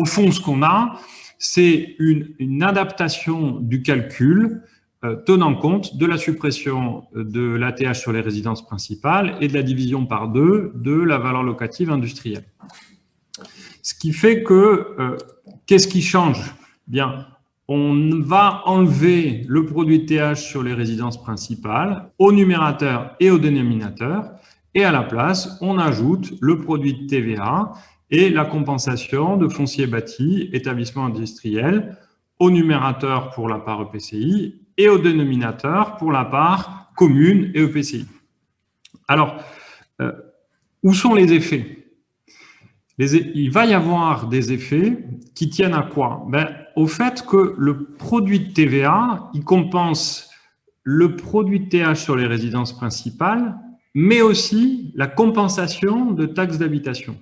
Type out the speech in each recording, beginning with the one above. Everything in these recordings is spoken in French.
au fond, ce qu'on a, c'est une adaptation du calcul tenant compte de la suppression de l'ATH sur les résidences principales et de la division par 2 de la valeur locative industrielle. Ce qui fait que, qu'est-ce qui change? Bien, on va enlever le produit de TH sur les résidences principales au numérateur et au dénominateur, et à la place, on ajoute le produit de TVA et la compensation de foncier bâti, établissement industriel, au numérateur pour la part EPCI et au dénominateur pour la part commune et EPCI. Alors, où sont les effets? Il va y avoir des effets qui tiennent à quoi? Au fait que le produit de TVA, il compense le produit de TH sur les résidences principales, mais aussi la compensation de taxes d'habitation.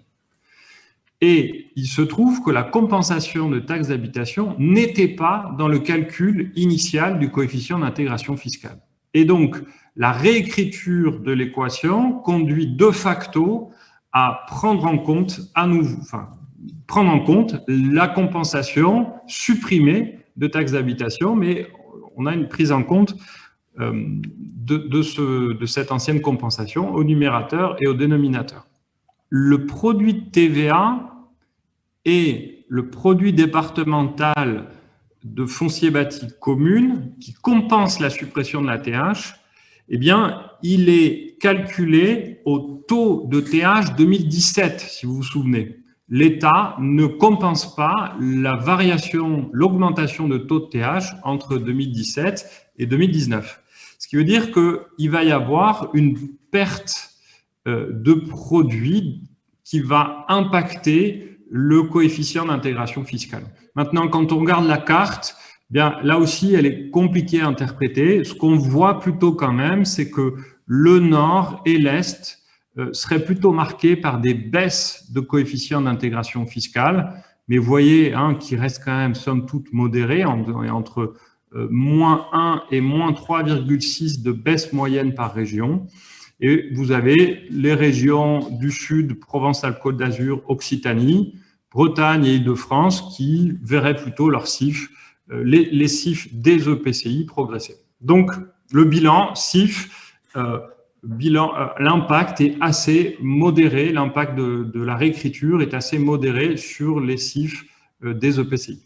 Et il se trouve que la compensation de taxes d'habitation n'était pas dans le calcul initial du coefficient d'intégration fiscale. Et donc, la réécriture de l'équation conduit de facto à prendre en compte la compensation supprimée de taxes d'habitation, mais on a une prise en compte de cette ancienne compensation au numérateur et au dénominateur. Le produit de TVA et le produit départemental de foncier bâti commune qui compense la suppression de la TH, eh bien, il est calculé au taux de TH 2017, si vous vous souvenez. L'État ne compense pas la variation, l'augmentation de taux de TH entre 2017 et 2019. Ce qui veut dire qu'il va y avoir une perte de produit qui va impacter le coefficient d'intégration fiscale. Maintenant, quand on regarde la carte, bien, là aussi, elle est compliquée à interpréter. Ce qu'on voit plutôt quand même, c'est que le nord et l'est seraient plutôt marqués par des baisses de coefficient d'intégration fiscale, mais vous voyez qui reste quand même, somme toute, modéré, entre moins 1 et moins 3,6 de baisse moyenne par région. Et vous avez les régions du Sud, Provence-Alpes-Côte d'Azur, Occitanie, Bretagne et Île-de-France qui verraient plutôt leurs CIF, les CIF des EPCI progresser. Donc, le bilan CIF, l'impact est assez modéré, l'impact de la réécriture est assez modéré sur les CIF des EPCI.